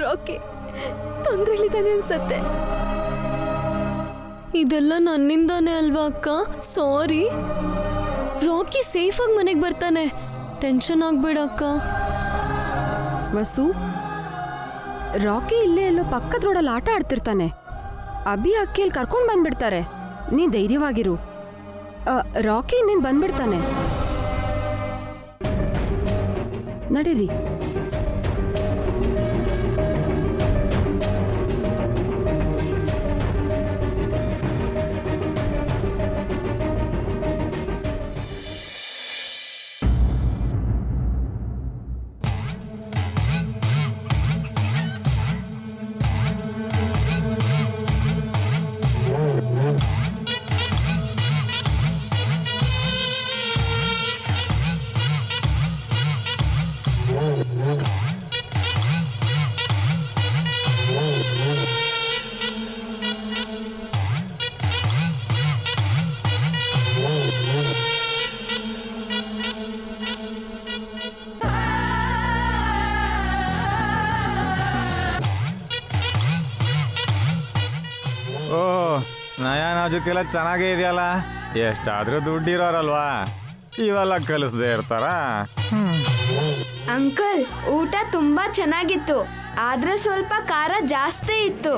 ರಾಕಿ ತೊಂದ್ರೆಲಿದ್ದಾನೆ ಅನ್ಸತ್ತೆ. ಇದೆಲ್ಲ ನನ್ನಿಂದಾನೇ ಅಲ್ವಾ ಅಕ್ಕ? ಸಾರಿ. ರಾಕಿ ಸೇಫಾಗಿ ಮನೆಗೆ ಬರ್ತಾನೆ, ಟೆನ್ಷನ್ ಆಗ್ಬೇಡ ಅಕ್ಕ. ವಸು, ರಾಕಿ ಇಲ್ಲೇ ಎಲ್ಲೋ ಪಕ್ಕದ ರೋಡಲ್ಲಿ ಆಟ ಆಡ್ತಿರ್ತಾನೆ. ಅಭಿ ಅಕ್ಕಿಯಲ್ಲಿ ಕರ್ಕೊಂಡು ಬಂದ್ಬಿಡ್ತಾರೆ. ನೀ ಧೈರ್ಯವಾಗಿರು. ರಾಕಿ ನೀನು ಬಂದ್ಬಿಡ್ತಾನೆ. ನಡೀರಿ. ಓ, ನಯ ನಾಜುಕೆಲ್ಲ ಚೆನ್ನಾಗೇ ಇದೆಯಲ್ಲ. ಎಷ್ಟಾದ್ರೂ ದುಡ್ಡಿರೋರಲ್ವಾ, ಇವೆಲ್ಲ ಕಲಿಸ್ದೇ ಇರ್ತಾರ. ಅಂಕಲ್, ಊಟ ತುಂಬಾ ಚೆನ್ನಾಗಿತ್ತು, ಆದ್ರೆ ಸ್ವಲ್ಪ ಖಾರ ಜಾಸ್ತಿ ಇತ್ತು.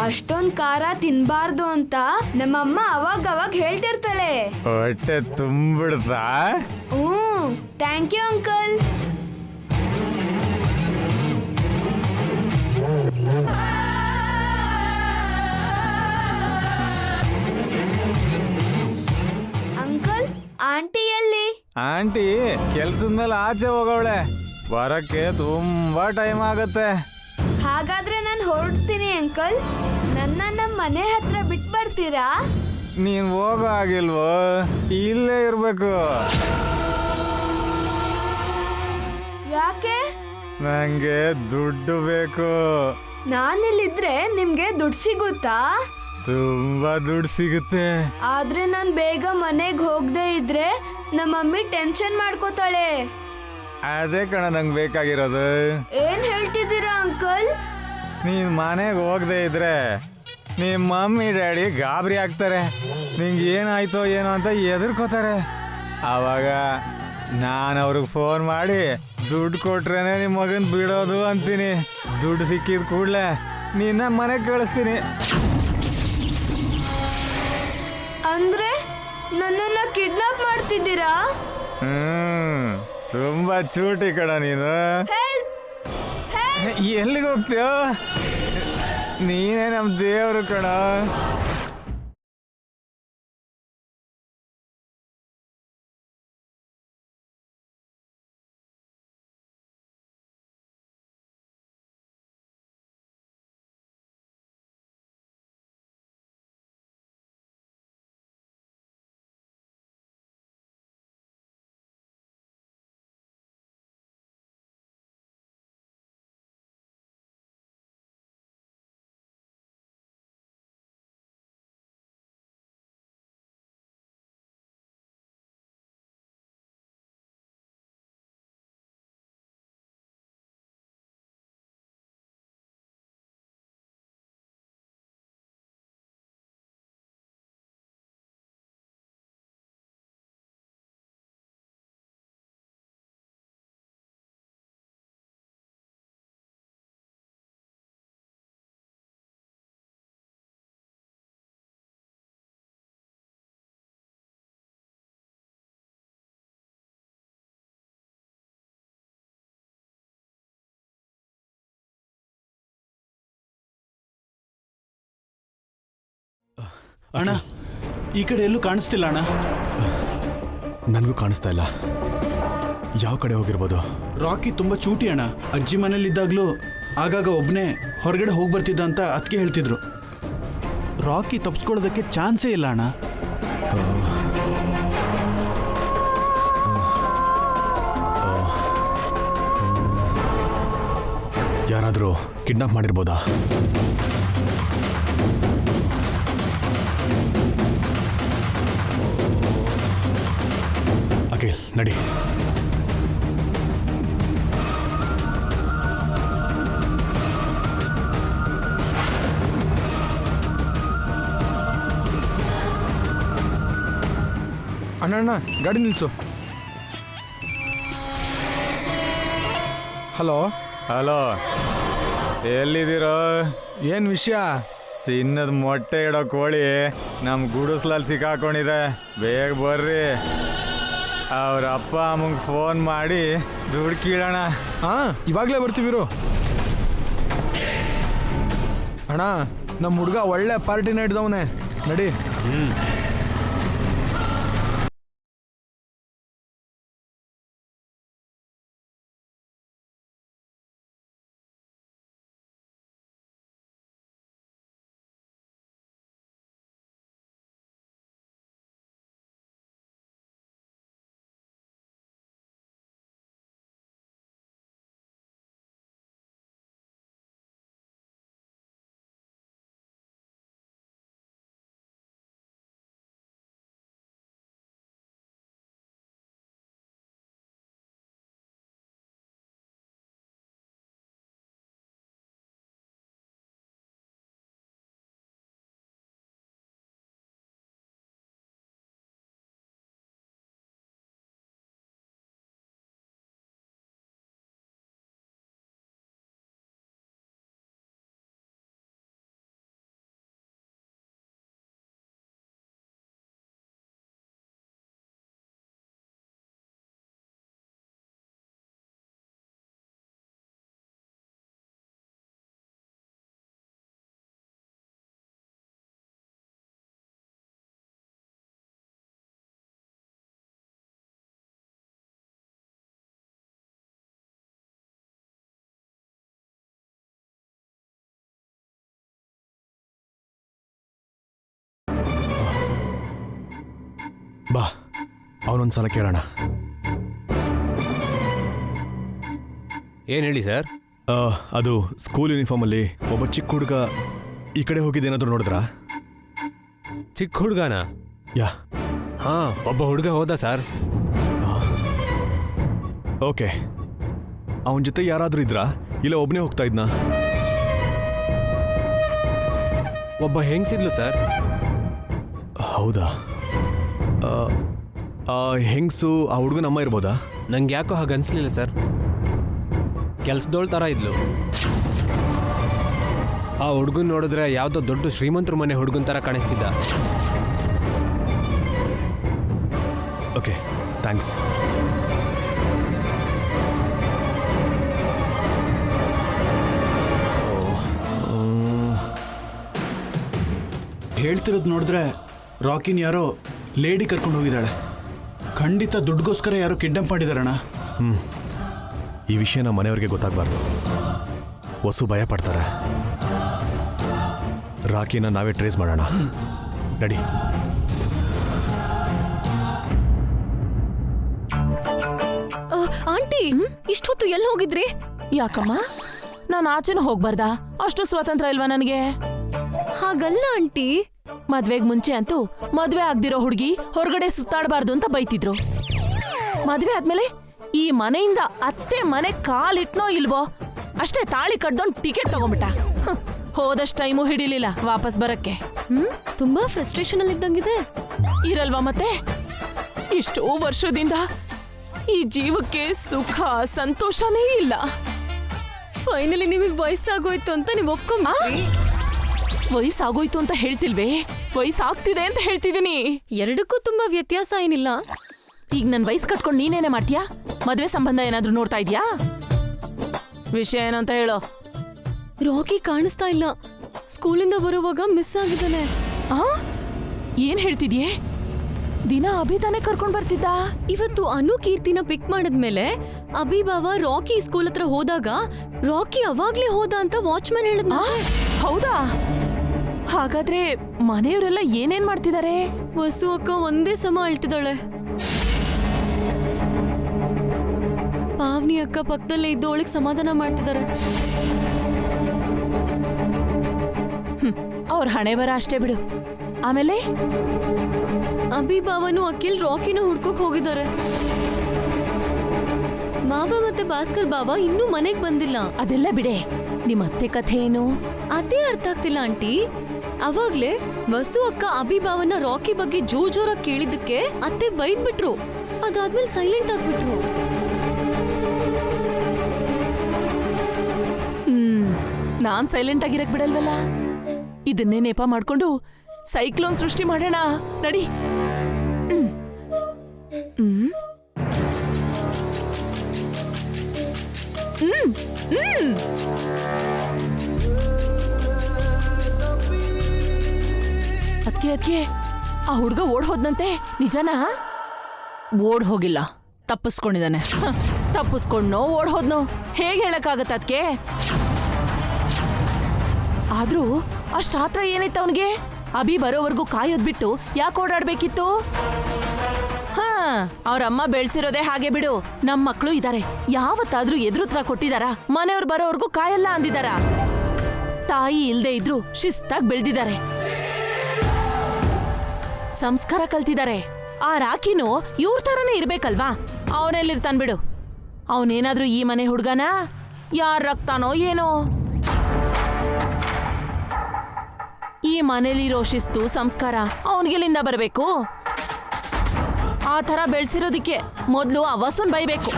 ಅಷ್ಟೊಂದ್ ಖಾರ ತಿನ್ಬಾರ್ದು ಅಂತ ನಮ್ಮಮ್ಮ ಅವಾಗ ಹೇಳ್ತಿರ್ತಾಳೆ. ಹೊಟ್ಟೆ ತುಂಬಿಡ್ತಾ? Thank you uncle. Uncle, aunty ಎಲ್ಲಿ? ಆಂಟಿ ಕೆಲ್ಸದ ಮೇಲೆ ಆಚೆ ಹೋಗವಳೆ, ಬರಕ್ಕೆ ತುಂಬಾ ಟೈಮ್ ಆಗತ್ತೆ. ಹಾಗಾದ್ರೆ ನಾನು ಹೊರಡ್ತೀನಿ ಅಂಕಲ್. ನನ್ನ ನಮ್ಮ ಮನೆ ಹತ್ರ ಬಿಟ್ಟು ಬರ್ತೀರಾ? ನೀನ್ ಹೋಗೋ ಆಗಿಲ್ವೋ, ಇಲ್ಲೇ ಇರ್ಬೇಕು. ಯಾಕೆ? ನಂಗೆ ದುಡ್ಡು ಬೇಕು. ನಾನಿಲ್ಲಿದ್ರೆ ನಿಮ್ಗೆ ದುಡ್ಡು ಸಿಗುತ್ತಾ? ತುಂಬಾ ದುಡ್ಡು ಸಿಗುತ್ತೆ. ಆದ್ರೆ ನಾನ್ ಬೇಗ ಮನೆಗೆ ಹೋಗದೆ ಇದ್ರೆ ನಮ್ಮ ಮಮ್ಮಿ ಟೆನ್ಷನ್ ಮಾಡ್ಕೋತಾಳೆ. ಅದೇ ಕಣ ನಂಗೆ ಬೇಕಾಗಿರೋದು. ಏನ್ ಹೇಳ್ತಿದ್ದೀರಾ ಅಂಕಲ್? ನೀನ್ ಮನೆಗೆ ಹೋಗದೆ ಇದ್ರೆ ನಿಮ್ಮ ಮಮ್ಮಿ ಡ್ಯಾಡಿ ಗಾಬರಿ ಆಗ್ತಾರೆ. ನಿಂಗೆ ಏನಾಯ್ತೋ ಏನೋ ಅಂತ ಎದುರ್ಕೋತಾರೆ. ಆವಾಗ ನಾನು ಅವ್ರಿಗೆ ಫೋನ್ ಮಾಡಿ ದುಡ್ಡು ಕೊಟ್ರೇನೆ ನಿಮ್ಮ ಮಗನ್ ಬಿಡೋದು ಅಂತೀನಿ. ದುಡ್ಡು ಸಿಕ್ಕಿದ ಕೂಡಲೇ ನಿನ್ನ ಮನೆಗೆ ಕಳಿಸ್ತೀನಿ. ಅಂದ್ರೆ ನನ್ನನ್ನ ಕಿಡ್ನಾಪ್ ಮಾಡ್ತಿದ್ದೀರಾ? ತುಂಬಾ ಚೂಟಿ ಕಣ ನೀನು. ಎಲ್ಲಿಗೆ ಹೋಗ್ತೀಯೋ? ನೀನೇ ನಮ್ಮ ದೇವರು ಕಣ. ಅಣ್ಣ, ಈ ಕಡೆ ಎಲ್ಲೂ ಕಾಣಿಸ್ತಿಲ್ಲ ಅಣ್ಣ. ನನಗೂ ಕಾಣಿಸ್ತಾ ಇಲ್ಲ. ಯಾವ ಕಡೆ ಹೋಗಿರ್ಬೋದು? ರಾಕಿ ತುಂಬಾ ಚೂಟಿ ಅಣ್ಣ. ಅಜ್ಜಿ ಮನೇಲಿದ್ದಾಗ್ಲೂ ಆಗಾಗ ಒಬ್ಬನೇ ಹೊರಗಡೆ ಹೋಗಿ ಬರ್ತಿದ್ದ ಅಂತ ಅದಕ್ಕೆ ಹೇಳ್ತಿದ್ರು. ರಾಕಿ ತಪ್ಪಿಸ್ಕೊಳ್ಳೋದಕ್ಕೆ ಚಾನ್ಸೇ ಇಲ್ಲ ಅಣ್ಣ. ಯಾರಾದರೂ ಕಿಡ್ನಾಪ್ ಮಾಡಿರ್ಬೋದಾ? ಅಖಿಲ್, ನಡಿ. ಅಣ್ಣ ಗಾಡಿ ನಿಲ್ಸು. ಹಲೋ ಹಲೋ, ಎಲ್ಲಿದ್ದೀರೋ? ಏನು ವಿಷಯ? ಚಿನ್ನದ ಮೊಟ್ಟೆ ಇಡೋ ಕೋಳಿ ನಮ್ಮ ಗುಡಿಸ್ಲಲ್ಲಿ ಸಿಕ್ಕಾಕೊಂಡಿದೆ, ಬೇಗ ಬರ್ರಿ. ಅವ್ರ ಅಪ್ಪ ಅಮ್ಮಂಗೆ ಫೋನ್ ಮಾಡಿ ದುಡ್ಡು ಕೀಳೋಣ. ಹಾಂ, ಇವಾಗಲೇ ಬರ್ತೀವಿರು. ಅಣ್ಣ, ನಮ್ಮ ಹುಡುಗ ಒಳ್ಳೆ ಪಾರ್ಟಿನ ಇಡ್ದವನೆ, ನಡಿ. ಬಾ, ಅವನೊಂದ್ಸಲ ಕೇಳೋಣ. ಏನು ಹೇಳಿ ಸರ್? ಅದು ಸ್ಕೂಲ್ ಯೂನಿಫಾರ್ಮಲ್ಲಿ ಒಬ್ಬ ಚಿಕ್ಕ ಹುಡುಗ ಈ ಕಡೆ ಹೋಗಿದ್ದೇನಾದ್ರೂ ನೋಡಿದ್ರಾ? ಚಿಕ್ಕ ಹುಡುಗನ? ಯಾ. ಹಾಂ, ಒಬ್ಬ ಹುಡುಗ ಹೋದ ಸರ್. ಓಕೆ, ಅವನ ಜೊತೆ ಯಾರಾದರೂ ಇದ್ರಾ ಇಲ್ಲ ಒಬ್ಬನೇ ಹೋಗ್ತಾ ಇದ್ನಾ? ಒಬ್ಬ ಹೆಂಗ್ಸಿದ್ಲು ಸರ್. ಹೌದಾ? ಹೆಂಗ್ಸು ಆ ಹುಡುಗನ ಅಮ್ಮ ಇರ್ಬೋದಾ? ನಂಗೆ ಯಾಕೋ ಹಾಗೆ ಅನ್ಸ್ಲಿಲ್ಲ ಸರ್. ಕೆಲ್ಸದೋಳ್ ಥರ ಇದ್ಲು. ಆ ಹುಡುಗನ್ ನೋಡಿದ್ರೆ ಯಾವುದೋ ದೊಡ್ಡ ಶ್ರೀಮಂತರ ಮನೆ ಹುಡುಗನ ಥರ ಕಾಣಿಸ್ತಿದ್ದ. Okay, thanks. ಹೇಳ್ತಿರೋದು ನೋಡಿದ್ರೆ ರಾಕಿನ್ ಯಾರೋ ಲೇಡಿ ಕರ್ಕೊಂಡು ಹೋಗಿದ್ದಾಳೆ. ಖಂಡಿತ ದುಡ್ಡುಗೋಸ್ಕರ ಯಾರೋ ಕಿಡ್ನಾಪ್ ಮಾಡಿದಾರಣ್ಣ. ಈ ವಿಷಯನ ಮನೆಯವ್ರಿಗೆ ಗೊತ್ತಾಗಬಾರ್ದು. ವಸು ಭಯ ಪಡ್ತಾರೆ. ರಾಕಿನ ನಾವೇ ಟ್ರೇಸ್ ಮಾಡೋಣ. ನಡಿ. ಆಂಟಿ, ಇಷ್ಟೊತ್ತು ಎಲ್ಲಿ ಹೋಗಿದ್ರಿ? ಯಾಕಮ್ಮ, ನಾನು ಆಚೆನೂ ಹೋಗ್ಬಾರ್ದಾ? ಅಷ್ಟು ಸ್ವಾತಂತ್ರ್ಯ ಇಲ್ವಾ ನನಗೆ? ಹಾಗಲ್ಲ ಆಂಟಿ, ಮದ್ವೆಗ್ ಮುಂಚೆ ಅಂತೂ ಮದ್ವೆ ಆಗ್ದಿರೋ ಹುಡುಗಿ ಹೊರಗಡೆ ಸುತ್ತಾಡಬಾರ್ದು ಅಂತ ಬೈತಿದ್ರು. ಮದ್ವೆ ಆದ್ಮೇಲೆ ಈ ಮನೆಯಿಂದ ಅತ್ತೆ ಮನೆ ಕಾಲಿಟ್ನೋ ಇಲ್ವೋ ಅಷ್ಟೇ ತಾಳಿ ಕಟ್ದೊಂದು ಟಿಕೆಟ್ ತಗೊಂಬಿಟ್ಟ. ಹೋದಷ್ಟು ಟೈಮು ಹಿಡಿಲಿಲ್ಲ ವಾಪಸ್ ಬರಕ್ಕೆ. ತುಂಬಾ ಫ್ರಸ್ಟ್ರೇಷನ್ ಅಲ್ಲಿ ಇದ್ದಂಗಿದೆ. ಇರಲ್ವಾ ಮತ್ತೆ? ಇಷ್ಟೋ ವರ್ಷದಿಂದ ಈ ಜೀವಕ್ಕೆ ಸುಖ ಸಂತೋಷನೇ ಇಲ್ಲ. ಫೈನಲಿ ನಿಮಗೆ ವಯಸ್ಸಾಗೋಯ್ತು ಅಂತ ನೀವು ಒಪ್ಕೊಂಡ್ರಿ. ವಯಸ್ಸಾಗೋಯ್ತು ಅಂತ ಹೇಳ್ತಿಲ್ವೇ, ವಯಸ್ಸಾಗ್ತಿದೆ ಅಂತ ಹೇಳ್ತಿದೀನಿ. ಎರಡಕ್ಕೂ ತುಂಬಾ ವ್ಯತ್ಯಾಸ ಏನಿಲ್ಲ. ಈಗ ನನ್ ವಯಸ್ಸು ಕಟ್ಕೊಂಡು ನೀನೇನೆ ಮಾಡ್ತೀಯಾ? ಮದ್ವೆ ಸಂಬಂಧ ಏನಾದ್ರೂ ನೋಡ್ತಾ ಇದ್ಯಾ? ವಿಷಯ ಏನಂತ ಹೇಳೋ. ರಾಕಿ ಕಾಣಿಸ್ತಾ ಇಲ್ಲ. ಸ್ಕೂಲಿಂದ ಬರುವಾಗ ಮಿಸ್ ಆಗಿದ್ದಾನೆ. ಏನ್ ಹೇಳ್ತಿದ್ಯೆ? ದಿನ ಅಭಿ ತಾನೇ ಕರ್ಕೊಂಡ್ ಬರ್ತಿದ್ದ. ಇವತ್ತು ಅನು ಕೀರ್ತಿನ ಪಿಕ್ ಮಾಡಿದ್ಮೇಲೆ ಅಭಿ ಬಾವ ರಾಕಿ ಸ್ಕೂಲ್ ಹತ್ರ ಹೋದಾಗ ರಾಕಿ ಅವಾಗ್ಲೇ ಹೋದ ಅಂತ ವಾಚ್ಮನ್ ಹೇಳಿದ್ನ. ಹೌದಾ? ಹಾಗಾದ್ರೆ ಮನೆಯವರೆಲ್ಲ ಏನೇನ್ ಮಾಡ್ತಿದ್ದಾರೆ? ವಸು ಅಕ್ಕ ಒಂದೇ ಸಮ ಅಳ್ತಿದ್ದಾಳೆ. ಪಾವ್ನಿ ಅಕ್ಕ ಪಕ್ಕದಲ್ಲೇ ಇದ್ದು ಅವಳಿಗೆ ಸಮಾಧಾನ ಮಾಡ್ತಿದ್ದಾರೆ. ಅವ್ರ ಹಣೆ ಬರ ಅಷ್ಟೇ ಬಿಡು. ಆಮೇಲೆ ಅಭಿ ಬಾವನು ಅಖಿಲ್ ರಾಕಿನ ಹುಡ್ಕೋಕ್ ಹೋಗಿದ್ದಾರೆ. ಮಾವ ಮತ್ತೆ ಭಾಸ್ಕರ್ ಬಾವ ಇನ್ನೂ ಮನೆಗ್ ಬಂದಿಲ್ಲ. ಅದೆಲ್ಲ ಬಿಡೆ, ನಿಮ್ಮ ಅತ್ತೆ ಕಥೆ ಏನು? ಅದೇ ಅರ್ಥ ಆಗ್ತಿಲ್ಲ ಆಂಟಿ. ಅವಾಗ್ಲೇ ವಸು ಅಕ್ಕ ಅಭಿಭಾವನ ರಾಕಿ ಬಗ್ಗೆ ಜೋರಾಗಿ ಕೇಳಿದ್ದಕ್ಕೆ ಅತ್ತೆ ಬೈದ್ಬಿಟ್ರು. ಅದಾದ್ಮೇಲೆ ಸೈಲೆಂಟ್ ಆಗ್ಬಿಟ್ರು. ನಾನ್ ಸೈಲೆಂಟ್ ಆಗಿರಕ್ ಬಿಡಲ್ವಲ್ಲ. ಇದನ್ನೇ ನೆಪ ಮಾಡ್ಕೊಂಡು ಸೈಕ್ಲೋನ್ ಸೃಷ್ಟಿ ಮಾಡೋಣ ನಡಿ. ಅದ್ಕೆ ಆ ಹುಡ್ಗ ಓಡ್ ಹೋದ್ನಂತೆ, ನಿಜನಾ? ಓಡ್ ಹೋಗಿಲ್ಲ, ತಪ್ಪಿಸ್ಕೊಂಡಿದ್ದಾನೆ. ತಪ್ಪಿಸ್ಕೊಂಡ್ನೋ ಓಡ್ ಹೋದ್ನೋ ಹೇಗೆ ಹೇಳಕ್ಕಾಗತ್ತ ಅದ್ಕೆ? ಆದ್ರೂ ಅಷ್ಟಾತ್ರ ಏನಿತ್ತು ಅವನಿಗೆ? ಅಭಿ ಬರೋವರೆಗೂ ಕಾಯೋದ್ ಬಿಟ್ಟು ಯಾಕೆ ಓಡಾಡ್ಬೇಕಿತ್ತು? ಹಾ, ಅವ್ರಮ್ಮ ಬೆಳ್ಸಿರೋದೇ ಹಾಗೆ ಬಿಡು. ನಮ್ ಮಕ್ಳು ಇದಾರೆ, ಯಾವತ್ತಾದ್ರೂ ಎದುರುತ್ರ ಕೊಟ್ಟಿದಾರ? ಮನೆಯವ್ರು ಬರೋವರೆಗೂ ಕಾಯಲ್ಲ ಅಂದಿದಾರ? ತಾಯಿ ಇಲ್ದೇ ಇದ್ರು ಶಿಸ್ತಾಗ್ ಬೆಳ್ದಿದ್ದಾರೆ, ಸಂಸ್ಕಾರ ಕಲ್ತಿದ್ದಾರೆ. ಆ ರಾಕಿನೂ ಇವ್ರ ತರನೇ ಇರ್ಬೇಕಲ್ವಾ? ಅವನೆಲ್ಲಿರ್ತಾನ್ ಬಿಡು. ಅವನೇನಾದ್ರೂ ಈ ಮನೆ ಹುಡ್ಗನ? ಯಾರ್ ರಕ್ತಾನೋ ಏನೋ. ಈ ಮನೇಲಿರೋ ಶಿಸ್ತು ಸಂಸ್ಕಾರ ಅವನಿಗೆಲ್ಲಿಂದ ಬರಬೇಕು? ಆ ಥರ ಬೆಳೆಸಿರೋದಿಕ್ಕೆ ಮೊದಲು ಆ ವಸುನ್ ಬೈಬೇಕು.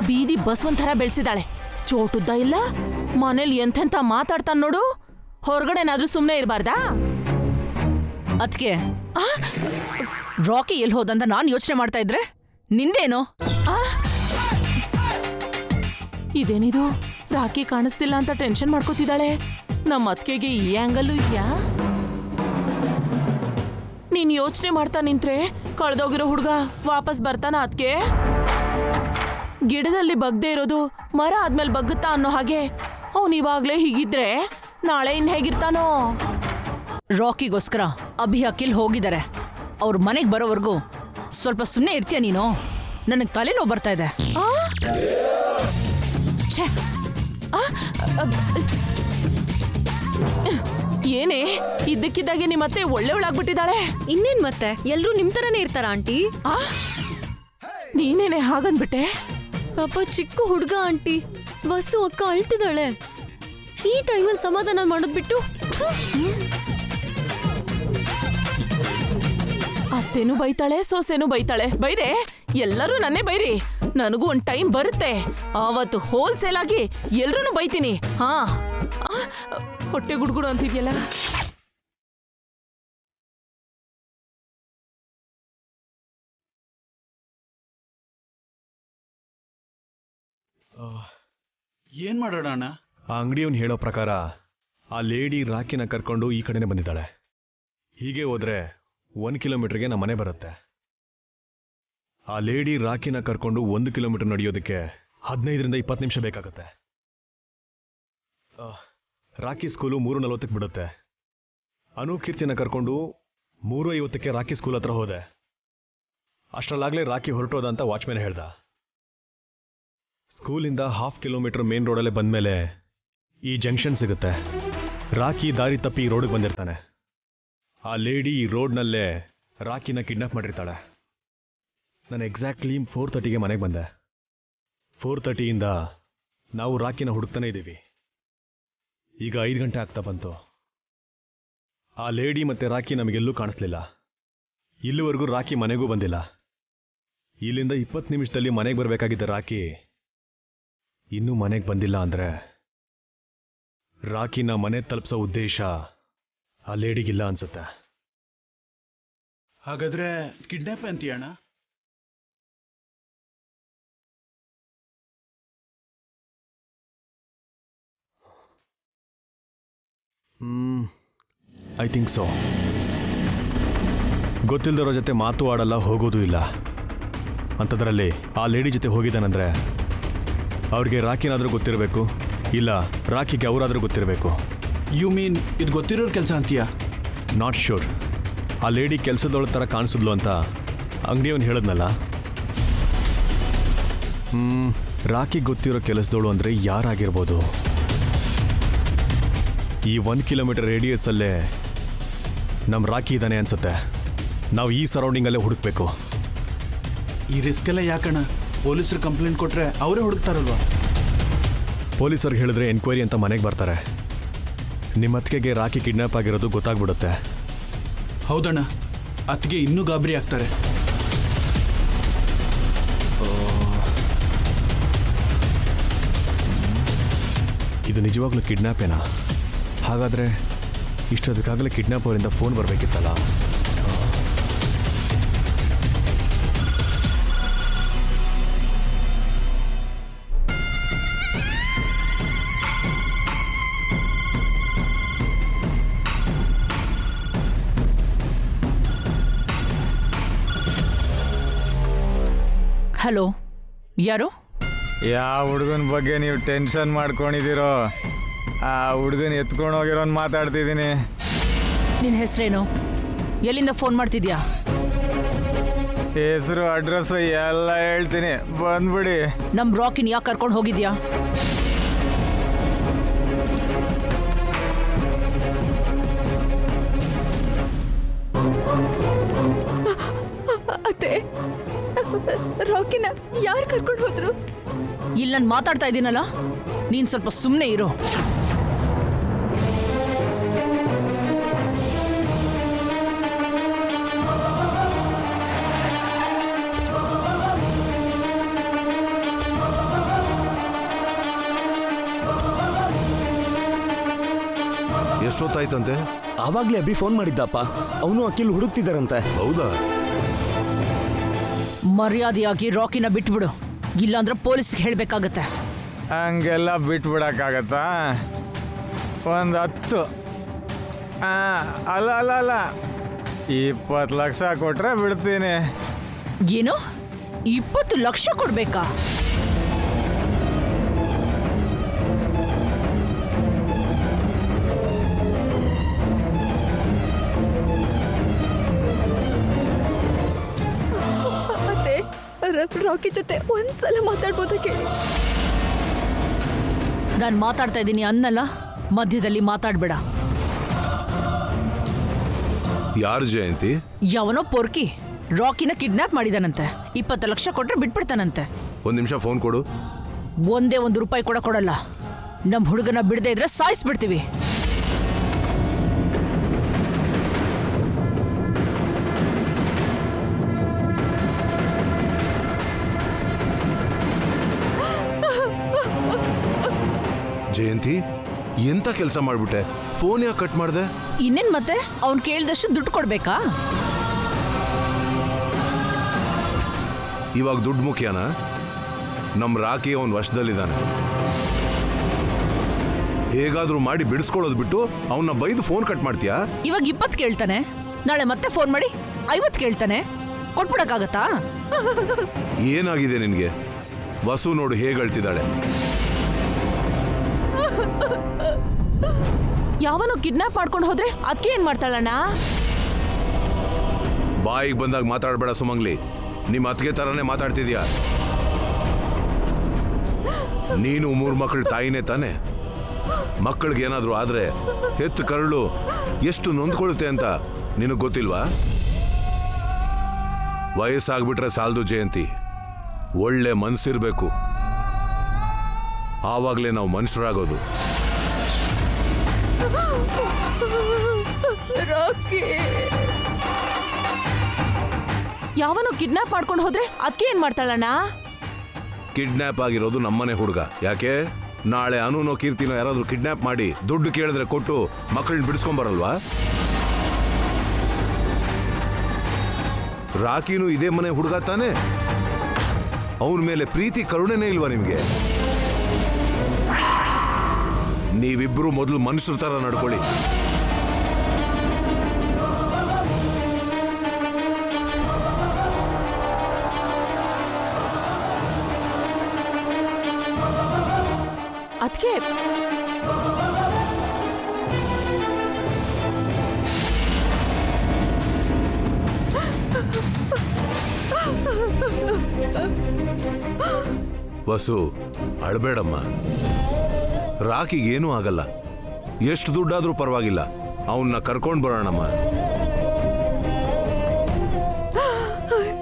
ಬೀದಿ ಬಸ್ವನ್ ಥರ ಬೆಳೆಸಿದಾಳೆ, ಚೋಟುದ್ದ ಇಲ್ಲ, ಮನೇಲಿ ಎಂತೆಂತ ಮಾತಾಡ್ತಾನ ನೋಡು. ಹೊರಗಡೆನಾದ್ರೂ ಸುಮ್ಮನೆ ಇರಬಾರ್ದಾ? ಅದಕ್ಕೆ ರಾಕಿ ಎಲ್ಲಿ ಹೋದಂತ ನಾನು ಯೋಚನೆ ಮಾಡ್ತಾ ಇದ್ರೆ ನಿಂದೇನೋ? ಇದೇನಿದು, ರಾಕಿ ಕಾಣಿಸ್ತಿಲ್ಲ ಅಂತ ಟೆನ್ಷನ್ ಮಾಡ್ಕೋತಿದ್ದಾಳೆ. ನಮ್ಮ ಅತ್ತಿಗೆಗೆ ಈ ಆಂಗಲ್ಲು ಇದೆಯಾ? ನೀನ್ ಯೋಚನೆ ಮಾಡ್ತಾ ನಿಂತ್ರೆ ಕಳೆದೋಗಿರೋ ಹುಡುಗ ವಾಪಸ್ ಬರ್ತಾನ ಅದ್ಕೆ? ಗಿಡದಲ್ಲಿ ಬಗ್ದೇ ಇರೋದು ಮರ ಆದ್ಮೇಲೆ ಬಗ್ಗುತ್ತಾ ಅನ್ನೋ ಹಾಗೆ ಅವನ್ ಇವಾಗ್ಲೇ ಹೀಗಿದ್ರೆ ನಾಳೆ ಇನ್ ಹೇಗಿರ್ತಾನೋ? ರಾಕಿಗೋಸ್ಕರ ಅಭಿ ಅಖಿಲ್ ಹೋಗಿದ್ದಾರೆ. ಅವ್ರ ಮನೆಗೆ ಬರೋವರೆಗೂ ಸ್ವಲ್ಪ ಸುಮ್ಮನೆ ಇರ್ತೀಯ ನೀನು? ನನಗೆ ತಲೆನೋವು ಬರ್ತಾ ಇದೆ. ಏನೇ ಇದ್ದಕ್ಕಿದ್ದಾಗೆ ನಿಮ್ಮತ್ತೆ ಒಳ್ಳೆವಳಾಗ್ಬಿಟ್ಟಿದ್ದಾಳೆ. ಇನ್ನೇನ್ ಮತ್ತೆ, ಎಲ್ರೂ ನಿಮ್ ತರನೇ ಇರ್ತಾರ ಆಂಟಿ? ನೀನೇನೆ ಹಾಗನ್ಬಿಟ್ಟೆ? ಪಾಪ ಚಿಕ್ಕ ಹುಡ್ಗ ಆಂಟಿ. ವಸು ಅಕ್ಕ ಅಳ್ತಿದ್ದಾಳೆ. ಈ ಟೈಮಲ್ಲಿ ಸಮಾಧಾನ ಮಾಡೋದ್ಬಿಟ್ಟು ಅತ್ತೇನು ಬೈತಾಳೆ, ಸೊಸೆನೂ ಬೈತಾಳೆ. ಬೈರೆ, ಎಲ್ಲರೂ ನನ್ನೇ ಬೈರಿ. ನನಗೂ ಒಂದ್ ಟೈಮ್ ಬರುತ್ತೆ, ಆವತ್ತು ಹೋಲ್ಸೇಲ್ ಆಗಿ ಎಲ್ರೂ ಬೈತೀನಿ. ಹಾ, ಹೊಟ್ಟೆ ಗುಡ್ಗುಡು ಅಂತಿದ್ಯಲ್ಲ. ಏನ್ ಮಾಡೋಣ ಅಣ್ಣ? ಆ ಅಂಗಡಿಯವನು ಹೇಳೋ ಪ್ರಕಾರ ಆ ಲೇಡಿ ರಾಕಿನ ಕರ್ಕೊಂಡು ಈ ಕಡೆನೇ ಬಂದಿದ್ದಾಳೆ. ಹೀಗೆ ಹೋದ್ರೆ 1 ಕಿಲೋಮೀಟರ್ಗೆ ನಮ್ಮ ಮನೆ ಬರುತ್ತೆ. ಆ ಲೇಡಿ ರಾಕಿನ ಕರ್ಕೊಂಡು 1 ಕಿಲೋಮೀಟರ್ ನಡೆಯೋದಕ್ಕೆ 15ರಿಂದ 20 ನಿಮಿಷ ಬೇಕಾಗತ್ತೆ. ರಾಕಿ ಸ್ಕೂಲು 3:40ಕ್ಕೆ ಬಿಡುತ್ತೆ. ಅನುಕೀರ್ತಿನ ಕರ್ಕೊಂಡು 3:50ಕ್ಕೆ ರಾಕಿ ಸ್ಕೂಲ್ ಹತ್ರ ಹೋದೆ. ಅಷ್ಟರಲ್ಲಾಗಲೇ ರಾಕಿ ಹೊರಟೋದ ಅಂತ ವಾಚ್ಮ್ಯಾನ್ ಹೇಳ್ದ. ಸ್ಕೂಲಿಂದ 1/2 ಕಿಲೋಮೀಟರ್ ಮೇನ್ ರೋಡಲ್ಲೇ ಬಂದಮೇಲೆ ಈ ಜಂಕ್ಷನ್ ಸಿಗುತ್ತೆ. ರಾಕಿ ದಾರಿ ತಪ್ಪಿ ಈ ರೋಡಿಗೆ ಬಂದಿರ್ತಾನೆ. ಆ ಲೇಡಿ ಈ ರೋಡ್ನಲ್ಲೇ ರಾಕಿನ ಕಿಡ್ನಾಪ್ ಮಾಡಿರ್ತಾಳೆ. ನಾನು ಎಕ್ಸಾಕ್ಟ್ಲಿ 4:30ಗೆ ಮನೆಗೆ ಬಂದೆ. 4:30ಯಿಂದ ನಾವು ರಾಕಿನ ಹುಡುಕ್ತಾನೆ ಇದ್ದೀವಿ. ಈಗ 5 ಗಂಟೆ ಆಗ್ತಾ ಬಂತು. ಆ ಲೇಡಿ ಮತ್ತೆ ರಾಕಿ ನಮಗೆಲ್ಲೂ ಕಾಣಿಸ್ಲಿಲ್ಲ. ಇಲ್ಲಿವರೆಗೂ ರಾಕಿ ಮನೆಗೂ ಬಂದಿಲ್ಲ. ಇಲ್ಲಿಂದ 20 ನಿಮಿಷದಲ್ಲಿ ಮನೆಗೆ ಬರಬೇಕಾಗಿದ್ದ ರಾಕಿ ಇನ್ನೂ ಮನೆಗೆ ಬಂದಿಲ್ಲ ಅಂದ್ರೆ ರಾಕಿನ ಮನೆ ತಲುಪಿಸೋ ಉದ್ದೇಶ ಆ ಲೇಡಿಗಿಲ್ಲ ಅನ್ಸುತ್ತೆ. ಹಾಗಾದ್ರೆ ಕಿಡ್ನಾಪ್ ಅಂತೀಯಣ್ಣ? I think so. ಗೊತ್ತಿಲ್ಲದವ್ರ ಜೊತೆ ಮಾತು ಆಡಲ್ಲ, ಹೋಗೋದು ಇಲ್ಲ. ಅಂಥದ್ರಲ್ಲಿ ಆ ಲೇಡಿ ಜೊತೆ ಹೋಗಿದ್ದಾನಂದ್ರೆ ಅವ್ರಿಗೆ ರಾಕಿನಾದರೂ ಗೊತ್ತಿರಬೇಕು, ಇಲ್ಲ ರಾಕಿಗೆ ಅವರಾದರೂ ಗೊತ್ತಿರಬೇಕು. ಯು ಮೀನ್ ಇದು ಗೊತ್ತಿರೋರು ಕೆಲಸ ಅಂತೀಯ? Not sure. ಆ ಲೇಡಿ ಕೆಲಸದವಳ ಥರ ಕಾಣಿಸಿದ್ಲು ಅಂತ ಅಂಗಡಿಯವನು ಹೇಳಿದ್ನಲ್ಲ. ರಾಕಿಗೆ ಗೊತ್ತಿರೋ ಕೆಲಸದವಳು ಅಂದರೆ ಯಾರಾಗಿರ್ಬೋದು? ಈ 1 ಕಿಲೋಮೀಟರ್ ರೇಡಿಯಸಲ್ಲೇ ನಮ್ಮ ರಾಕಿ ಇದ್ದಾನೆ ಅನ್ಸುತ್ತೆ. ನಾವು ಈ ಸರೌಂಡಿಂಗಲ್ಲೇ ಹುಡುಕ್ಬೇಕು. ಈ ರಿಸ್ಕ್ ಎಲ್ಲ ಯಾಕಣ್ಣ? ಪೊಲೀಸರು ಕಂಪ್ಲೇಂಟ್ ಕೊಟ್ರೆ ಅವರೇ ಹುಡುಕ್ತಾರಲ್ವಾ? ಪೊಲೀಸರಿಗೆ ಹೇಳಿದ್ರೆ ಎನ್ಕ್ವೈರಿ ಅಂತ ಮನೆಗೆ ಬರ್ತಾರೆ. ನಿಮ್ಮ ಅತ್ತಿಗೆಗೆ ರಾಕಿ ಕಿಡ್ನಾಪ್ ಆಗಿರೋದು ಗೊತ್ತಾಗ್ಬಿಡುತ್ತೆ. ಹೌದಣ್ಣ, ಅತ್ತಿಗೆ ಇನ್ನೂ ಗಾಬರಿ ಆಗ್ತಾರೆ. ಇದು ನಿಜವಾಗ್ಲೂ ಕಿಡ್ನಾಪೇನಾ? ಹಾಗಾದರೆ ಇಷ್ಟೊದಕ್ಕಾಗಲೇ ಕಿಡ್ನಾಪ್ ಅವರಿಂದ ಫೋನ್ ಬರಬೇಕಿತ್ತಲ್ಲ. ಹಲೋ, ಯಾರು? ಯಾವ ಹುಡುಗನ ಬಗ್ಗೆ ನೀವು ಟೆನ್ಷನ್ ಮಾಡ್ಕೊಂಡಿದ್ದೀರೋ ಆ ಹುಡುಗನ ಎತ್ಕೊಂಡು ಹೋಗಿರೋನ್ ಮಾತಾಡ್ತಿದ್ದೀನಿ. ನಿನ್ನ ಹೆಸರೇನು? ಎಲ್ಲಿಂದ ಫೋನ್ ಮಾಡ್ತಿದ್ಯಾ? ಹೆಸರು ಅಡ್ರೆಸ್ಸು ಎಲ್ಲ ಹೇಳ್ತೀನಿ, ಬಂದ್ಬಿಡಿ. ನಮ್ಮ ರಾಕಿನ್ ಯಾಕೆ ಕರ್ಕೊಂಡು ಹೋಗಿದ್ಯಾ? ಅತ್ತೆ, ರಾಕಿನ ಯಾರು ಕರ್ಕೊಂಡು ಹೋದ್ರು? ಇಲ್ಲಿ ನಾನು ಮಾತಾಡ್ತಾ ಇದ್ದೀನಲ್ಲ, ನೀನು ಸ್ವಲ್ಪ ಸುಮ್ಮನೆ ಇರು. ಎಷ್ಟೊತ್ತಾಯ್ತಂತೆ? ಆವಾಗ್ಲೇ ಅಭಿ ಫೋನ್ ಮಾಡಿದ್ದಪ್ಪ. ಅವನು ಅಖಿಲ್ ಹುಡುಕ್ತಿದ್ದಾರಂತೆ. ಹೌದಾ? ಮರ್ಯಾದೆಯಾಗಿ ರಾಕಿನ ಬಿಟ್ಬಿಡು, ಇಲ್ಲಾಂದ್ರೆ ಪೊಲೀಸ್ಗೆ ಹೇಳಬೇಕಾಗತ್ತೆ. ಹಂಗೆಲ್ಲ ಬಿಟ್ಬಿಡಕ್ಕಾಗತ್ತಾ? ಒಂದು 10 ಅಲ್ಲ ಅಲ್ಲ ಅಲ್ಲ 20 ಲಕ್ಷ ಕೊಟ್ರೆ ಬಿಡ್ತೀನಿ. ಏನು, 20 ಲಕ್ಷ ಕೊಡ್ಬೇಕಾ? ರಾಕಿ ಜೊತೆ ಒಂದ್ಸಲ ಮಾತಾಡ್ಬೋದಾ ಕೇಳಿ? ನಾನು ಮಾತಾಡ್ತಾ ಇದ್ದೀನಿ ಅನ್ನಲ್ಲ, ಮಧ್ಯದಲ್ಲಿ ಮಾತಾಡ್ಬೇಡ. ಯಾರು ಜಯಂತಿ? ಯಾವನೋ ಪೊರ್ಕಿ ರಾಕಿನ ಕಿಡ್ನಾಪ್ ಮಾಡಿದಾನಂತೆ. 20 ಲಕ್ಷ ಕೊಟ್ರೆ ಬಿಟ್ಬಿಡ್ತಾನಂತೆ. 1 ನಿಮಿಷ ಫೋನ್ ಕೊಡು. ಒಂದೇ 1 ರೂಪಾಯಿ ಕೂಡ ಕೊಡಲ್ಲ. ನಮ್ಮ ಹುಡುಗನ ಬಿಡದೆ ಇದ್ರೆ ಸಾಯಿಸ್ಬಿಡ್ತೀವಿ. ಜಯಂತಿ, ಎಂತ ಕೆಲಸ ಮಾಡ್ಬಿಟ್ಟೆ? ಫೋನ್ ಯಾಕೆ ಕಟ್ ಮಾಡ್ದೆ? ಇನ್ನೇನ್ ಮತ್ತೆ, ಅವ್ನು ಕೇಳಿದಷ್ಟು ದುಡ್ಡು ಕೊಡ್ಬೇಕಾ? ಇವಾಗ ದುಡ್ಡು ಮುಖ್ಯನಾ? ನಮ್ಮ ರಾಕಿ ಅವನ ವಶದಲ್ಲಿದ್ದಾನೆ. ಹೇಗಾದ್ರೂ ಮಾಡಿ ಬಿಡಿಸ್ಕೊಳ್ಳೋದು ಬಿಟ್ಟು ಅವನ್ನ ಬೈದು ಫೋನ್ ಕಟ್ ಮಾಡ್ತೀಯಾ? ಇವಾಗ 20 ಕೇಳ್ತಾನೆ, ನಾಳೆ ಮತ್ತೆ ಫೋನ್ ಮಾಡಿ 50 ಕೇಳ್ತಾನೆ. ಕೊಟ್ಬಿಡಕ್ಕಾಗತ್ತಾ? ಏನಾಗಿದೆ ನಿನ್ಗೆ? ವಸು ನೋಡು ಹೇಗೆ ಹೇಳ್ತಿದ್ದಾಳೆ. ಯಾವನು ಕಿಡ್ನಾಪ್ ಮಾಡ್ಕೊಂಡು ಹೋದ್ರೆ ಅದಕ್ಕೆ ಏನ್ ಮಾಡ್ತಾಳಣ್ಣ? ಬಾಯಿಗೆ ಬಂದಾಗ ಮಾತಾಡಬೇಡ ಸುಮಂಗ್ಲಿ. ನಿಮ್ಮ ಅತ್ತಿಗೆ ತರನೇ ಮಾತಾಡ್ತಿದ್ಯಾ. ನೀನು 3 ಮಕ್ಕಳ ತಾಯಿನೇ ತಾನೆ. ಮಕ್ಕಳಿಗೆ ಏನಾದ್ರೂ ಆದ್ರೆ ಹೆತ್ತು ಕರಳು ಎಷ್ಟು ನೊಂದ್ಕೊಳ್ಳುತ್ತೆ ಅಂತ ನಿನಗೆ ಗೊತ್ತಿಲ್ವಾ? ವಯಸ್ಸಾಗ್ಬಿಟ್ರೆ ಸಾಲದು ಜಯಂತಿ, ಒಳ್ಳೆ ಮನಸ್ಸಿರ್ಬೇಕು. ಆವಾಗಲೇ ನಾವು ಮನುಷ್ಯರಾಗೋದು. ಯಾವನು ಕಿಡ್ನಾಪ್ ಮಾಡ್ಕೊಂಡು ಹೋದ್ರೆ ಅದಕ್ಕೆ ಏನ್ ಮಾಡ್ತಾಳಣ್ಣ? ಕಿಡ್ನಾಪ್ ಆಗಿರೋದು ನಮ್ಮನೆ ಹುಡುಗ. ಯಾಕೆ ನಾಳೆ ಅನುನೋ ಕೀರ್ತಿನೋ ಯಾರಾದ್ರೂ ಕಿಡ್ನಾಪ್ ಮಾಡಿ ದುಡ್ಡು ಕೇಳಿದ್ರೆ ಕೊಟ್ಟು ಮಕ್ಕಳನ್ನ ಬಿಡಿಸ್ಕೊಂಬರಲ್ವಾ? ರಾಕಿನೂ ಇದೇ ಮನೆ ಹುಡುಗ ತಾನೆ. ಅವನ ಮೇಲೆ ಪ್ರೀತಿ ಕರುಣೆನೇ ಇಲ್ವಾ ನಿಮ್ಗೆ? ನೀವಿಬ್ರು ಮೊದಲು ಮನುಷ್ಯರ ತರ ನಡ್ಕೊಳ್ಳಿ. ಅದಕ್ಕೆ ವಸು, ಅಳ್ಬೇಡಮ್ಮ. ರಾಕಿಗೇನೂ ಆಗಲ್ಲ. ಎಷ್ಟು ದುಡ್ಡಾದ್ರೂ ಪರವಾಗಿಲ್ಲ, ಅವನ್ನ ಕರ್ಕೊಂಡು ಬರೋಣಮ್ಮ.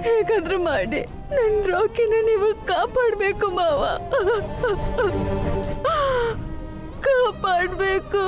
ಹೇಗಾದ್ರೂ ಮಾಡಿ ನನ್ನ ರಾಕಿನ ನೀವು ಕಾಪಾಡಬೇಕು ಮಾವ, ಕಾಪಾಡಿ. ಮಾಡಬೇಕು?